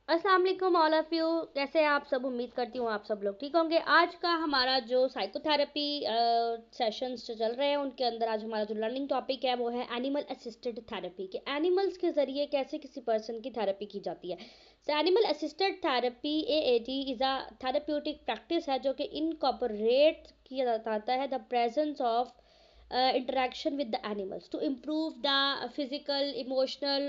अस्सलाम वालेकुम all of you. कैसे हैं आप सब? उम्मीद करती हूँ आप सब लोग ठीक होंगे। आज का हमारा जो साइकोथेरेपी सेशंस जो चल रहे हैं उनके अंदर आज हमारा जो लर्निंग टॉपिक है वो है एनिमल असिस्टेड थेरेपी के एनिमल्स के ज़रिए कैसे किसी पर्सन की थेरेपी की जाती है। So animal assisted therapy AAT is a therapeutic practice है जो कि इनकॉर्पोरेट किया जाता है the presence of interaction with the animals to improve the physical emotional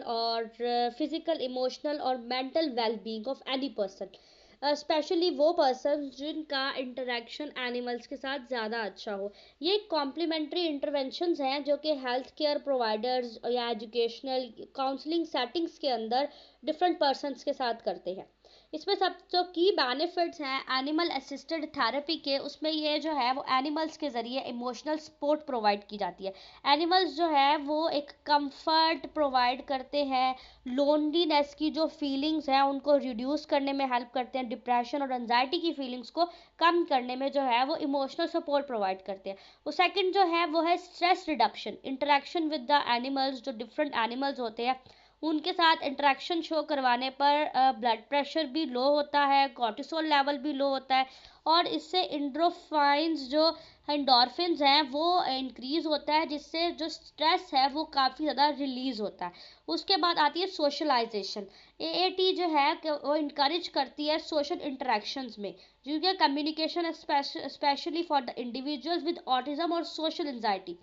और mental well-being of any person, specially वो पर्सन जिनका इंटरेक्शन एनिमल्स के साथ ज़्यादा अच्छा हो। ये कॉम्प्लीमेंट्री इंटरवेंशंस हैं जो कि हेल्थ केयर प्रोवाइडर्स या एजुकेशनल काउंसलिंग सेटिंग्स के अंदर डिफरेंट पर्सनस के साथ करते हैं। इसमें सब जो की बेनिफिट्स हैं एनिमल असिस्टेड थेरेपी के, उसमें ये जो है वो एनिमल्स के ज़रिए इमोशनल सपोर्ट प्रोवाइड की जाती है। एनिमल्स जो है वो एक कंफर्ट प्रोवाइड करते हैं, लोनलीनेस की जो फीलिंग्स हैं उनको रिड्यूस करने में हेल्प करते हैं, डिप्रेशन और एंजाइटी की फीलिंग्स को कम करने में जो है वो इमोशनल सपोर्ट प्रोवाइड करते हैं। वो सेकंड जो है वो है stress reduction. Interaction with the animals, जो डिफरेंट एनिमल्स होते हैं उनके साथ इंटरेक्शन शो करवाने पर ब्लड प्रेशर भी लो होता है, कॉर्टिसोल लेवल भी लो होता है और इससे एंडोर्फिन्स जो एंडोर्फिन्स हैं वो इंक्रीज होता है, जिससे जो स्ट्रेस है वो काफ़ी ज़्यादा रिलीज होता है। उसके बाद आती है सोशलाइजेशन। एएटी जो है वो इनकरेज करती है सोशल इंटरेक्शंस में, क्योंकि communication specially for the individuals with autism और सोशल एंजाइटी।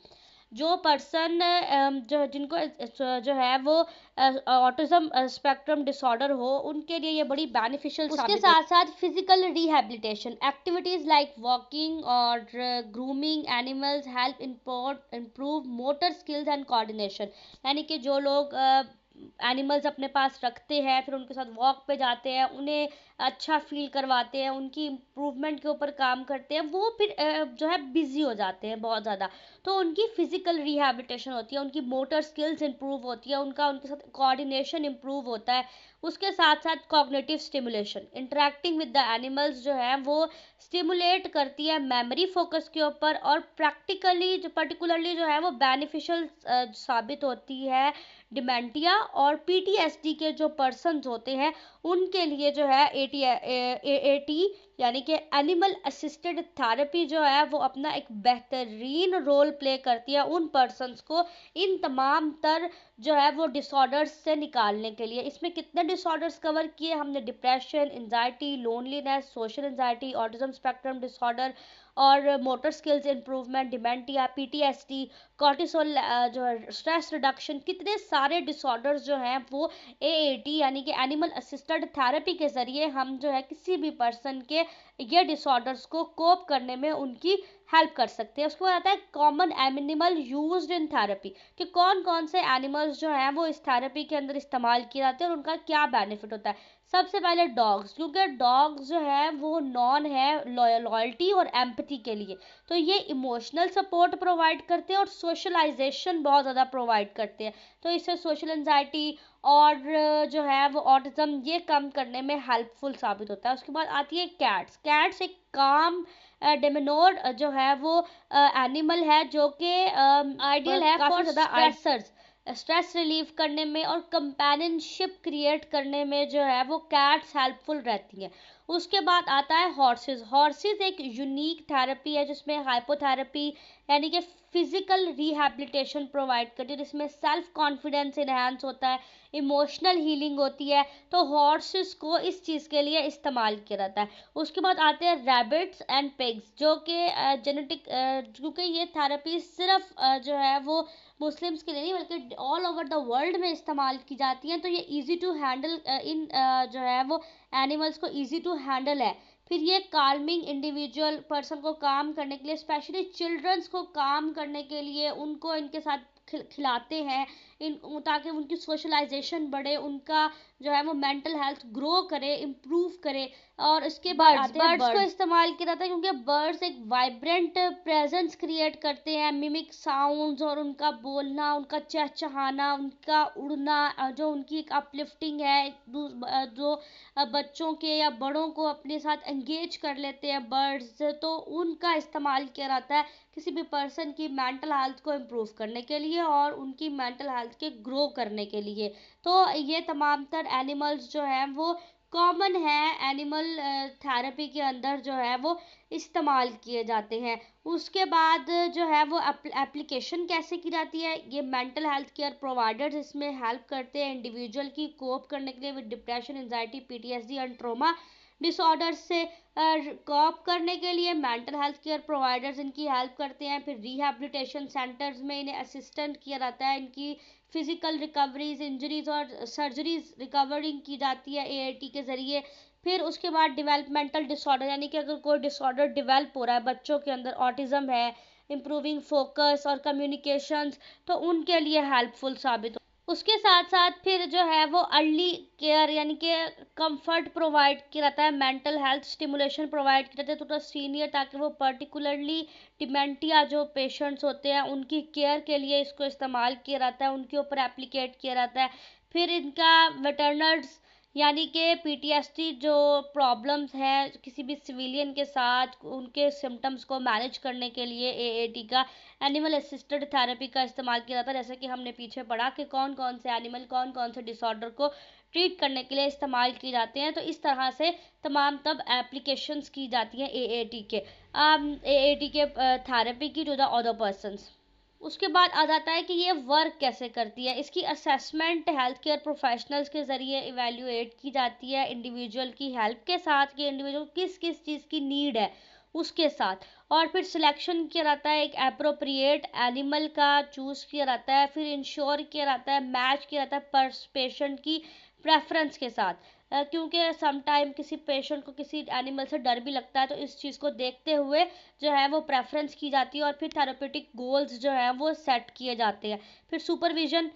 जो पर्सन जो जिनको जो है वो ऑटिज्म स्पेक्ट्रम डिसऑर्डर हो उनके लिए ये बड़ी बेनिफिशियल उसके साथ साथ physical rehabilitation activities like walking और grooming animals help improve motor skills and coordination. यानी कि जो लोग एनिमल्स अपने पास रखते हैं फिर उनके साथ वॉक पे जाते हैं, उन्हें अच्छा फील करवाते हैं, उनकी इम्प्रूवमेंट के ऊपर काम करते हैं, वो फिर जो है बिजी हो जाते हैं बहुत ज़्यादा, तो उनकी फिजिकल रिहैबिलिटेशन होती है, उनकी मोटर स्किल्स इंप्रूव होती है, उनके साथ कोऑर्डिनेशन इंप्रूव होता है। उसके साथ साथ cognitive stimulation, interacting with the animals जो है वो स्टिमुलेट करती है मेमोरी फोकस के ऊपर और प्रैक्टिकली जो पर्टिकुलरली जो है वो बेनिफिशियल साबित होती है डिमेंटिया और पीटीएसडी के जो पर्सन्स होते हैं उनके लिए जो है एटी यानी कि एनिमल असिस्टेड थेरेपी जो है वो अपना एक बेहतरीन रोल प्ले करती है उन पर्सन्स को इन तमाम तर जो है वो डिसऑर्डर्स से निकालने के लिए। इसमें कितने डिसऑर्डर्स कवर किए हमने? Depression, anxiety, loneliness, social anxiety, autism spectrum disorder और motor skills improvement, dementia, PTSD, cortisol जो है स्ट्रेस रिडक्शन, कितने सारे डिसऑर्डर्स जो हैं वो एएटी यानी कि एनिमल असिस्टेड थेरेपी के ज़रिए हम जो है किसी भी पर्सन के ये डिसऑर्डर्स को कोप करने में उनकी हेल्प कर सकते हैं। उसके बाद आता है common animal used in therapy, कि कौन कौन से एनिमल्स जो हैं वो इस थेरेपी के अंदर इस्तेमाल किए जाते हैं और उनका क्या बेनिफिट होता है। सबसे पहले डॉग्स, क्योंकि डॉग्स जो है वो नॉन है लॉयल्टी और एम्पथी के लिए, तो ये इमोशनल सपोर्ट प्रोवाइड करते हैं और सोशलाइजेशन बहुत ज़्यादा प्रोवाइड करते हैं, तो इससे सोशल एंजाइटी और जो है वो ऑटिज्म ये कम करने में हेल्पफुल साबित होता है। उसके बाद आती है कैट्स। कैट्स एक काम डेमिनोर जो है वो एनिमल है जो कि आइडियल है फॉर स्ट्रेसर्स, स्ट्रेस रिलीव करने में और कंपेनियनशिप क्रिएट करने में जो है वो कैट्स हेल्पफुल रहती हैं। उसके बाद आता है हॉर्सेस। हॉर्सेस एक यूनिक थेरेपी है जिसमें हाइपोथेरेपी यानी कि फिजिकल रिहैबिलिटेशन प्रोवाइड करती है, जिसमें सेल्फ कॉन्फिडेंस इनहेंस होता है, इमोशनल हीलिंग होती है, तो हॉर्सेस को इस चीज़ के लिए इस्तेमाल किया जाता है। उसके बाद आते हैं रैबिट्स एंड पिग्स जो कि जेनेटिक, क्योंकि ये थेरेपी सिर्फ जो है वो मुस्लिम्स के लिए नहीं बल्कि ऑल ओवर द वर्ल्ड में इस्तेमाल की जाती हैं, तो ये इजी टू हैंडल इन जो है वो एनिमल्स को इजी टू हैंडल है। फिर ये काल्मिंग इंडिविजुअल पर्सन को काम करने के लिए, स्पेशली चिल्ड्रंस को काम करने के लिए उनको इनके साथ खिलाते हैं इन, ताकि उनकी सोशलाइजेशन बढ़े, उनका जो है वो मेंटल हेल्थ ग्रो करे, इम्प्रूव करे। और इसके बाद बर्ड्स को इस्तेमाल किया जाता है क्योंकि बर्ड्स एक वाइब्रेंट प्रेजेंस क्रिएट करते हैं, मिमिक साउंड्स और उनका बोलना, उनका चहचहाना, उनका उड़ना, जो उनकी एक अपलिफ्टिंग है, जो बच्चों के या बड़ों को अपने साथ एंगेज कर लेते हैं बर्ड्स, तो उनका इस्तेमाल किया जाता है किसी भी पर्सन की मेंटल हेल्थ को इम्प्रूव करने के लिए और उनकी मेंटल हेल्थ के ग्रो करने के लिए। तो ये तमाम तर एनिमल्स जो हैं वो कॉमन है एनिमल थेरेपी के अंदर जो है वो इस्तेमाल किए जाते हैं। उसके बाद जो है वो एप्लीकेशन कैसे की जाती है, ये मेंटल हेल्थ केयर प्रोवाइडर्स इसमें हेल्प करते हैं इंडिविजुअल की कोप करने के लिए with depression, anxiety, PTSD and trauma disorder से कॉप करने के लिए मेंटल हेल्थ केयर प्रोवाइडर्स इनकी हेल्प करते हैं। फिर रिहैबिलिटेशन सेंटर्स में इन्हें असिस्टेंट किया जाता है, इनकी फिजिकल रिकवरीज, इंजरीज और सर्जरीज रिकवरिंग की जाती है एआईटी के ज़रिए। फिर उसके बाद डेवलपमेंटल डिसऑर्डर, यानी कि अगर कोई डिसऑर्डर डेवलप हो रहा है बच्चों के अंदर, ऑटिज्म है, इम्प्रूविंग फोकस और कम्युनिकेशंस, तो उनके लिए हेल्पफुल साबित हो। उसके साथ साथ फिर जो है वो अर्ली केयर यानी कि कंफर्ट प्रोवाइड किया जाता है, मेंटल हेल्थ स्टिमुलेशन प्रोवाइड किया जाता है थोड़ा सीनियर, ताकि वो पर्टिकुलरली डिमेंटिया जो पेशेंट्स होते हैं उनकी केयर के लिए इसको इस्तेमाल किया जाता है, उनके ऊपर एप्लीकेट किया जाता है। फिर इनका वेटरनर्स यानी कि पीटीएसडी जो प्रॉब्लम्स हैं किसी भी सिविलियन के साथ, उनके सिम्टम्स को मैनेज करने के लिए एएटी का एनिमल असिस्टेड थेरेपी का इस्तेमाल किया जाता है। जैसे कि हमने पीछे पढ़ा कि कौन कौन से एनिमल कौन कौन से डिसऑर्डर को ट्रीट करने के लिए इस्तेमाल किए जाते हैं। तो इस तरह से तमाम तब एप्लीकेशंस की जाती हैं एएटी के थेरेपी की टू द अदर पर्सन्स। उसके बाद आ जाता है कि ये वर्क कैसे करती है। इसकी असेसमेंट हेल्थ केयर प्रोफेशनल्स के ज़रिए इवेल्युएट की जाती है इंडिविजुअल की हेल्प के साथ कि इंडिविजुअल किस किस चीज़ की नीड है उसके साथ, और फिर सिलेक्शन किया जाता है एक अप्रोप्रिएट एनिमल का चूज़ किया जाता है, फिर इंश्योर किया जाता है, मैच किया जाता है पर पेशेंट की प्रेफरेंस के साथ। क्योंकि सम टाइम किसी पेशेंट को किसी एनिमल से डर भी लगता है, तो इस चीज़ को देखते हुए जो है वो प्रेफरेंस की जाती है और फिर थेरेपेटिक गोल्स जो है वो सेट किए जाते हैं। फिर सुपरविजन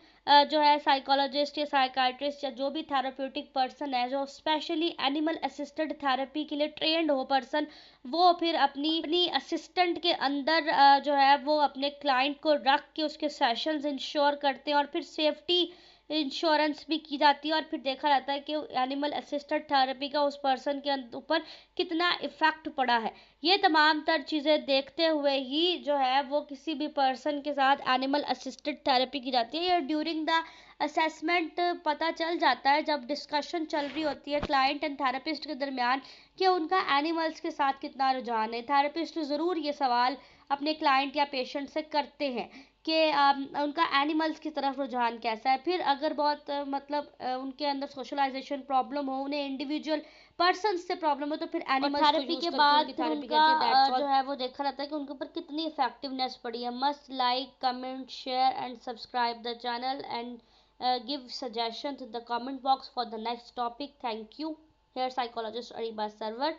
जो है साइकोलॉजिस्ट या साइकाट्रिस्ट या जो भी थेरेप्यूटिक पर्सन है जो स्पेशली एनिमल असिस्टेड थेरेपी के लिए ट्रेंड हो पर्सन, वो फिर अपनी असिस्टेंट के अंदर जो है वो अपने क्लाइंट को रख के उसके सेशंस इंश्योर करते हैं और फिर सेफ्टी इंश्योरेंस भी की जाती है और फिर देखा जाता है कि एनिमल असिस्टेड थेरेपी का उस पर्सन के ऊपर कितना इफ़ेक्ट पड़ा है। ये तमाम तर चीज़ें देखते हुए ही जो है वो किसी भी पर्सन के साथ एनिमल असिस्टेड थेरेपी की जाती है। या ड्यूरिंग द असेसमेंट पता चल जाता है जब डिस्कशन चल रही होती है क्लाइंट एंड थेरेपिस्ट के दरमियान कि उनका एनिमल्स के साथ कितना रुझान है। थेरेपिस्ट ज़रूर ये सवाल अपने क्लाइंट या पेशेंट से करते हैं कि उनका एनिमल्स की तरफ रुझान कैसा है। फिर अगर बहुत उनके अंदर सोशलाइजेशन प्रॉब्लम हो, उन्हें इंडिविजुअल पर्सन से प्रॉब्लम हो, तो फिर एनिमल्स थेरेपी के बाद फिर उनका जो है वो देखा जाता है कि उनके ऊपर कितनी इफेक्टिवनेस पड़ी है। Must like, comment, share and subscribe the channel and give suggestions in the comment box for the next topic. Thank you. Here psychologist Ariba Server.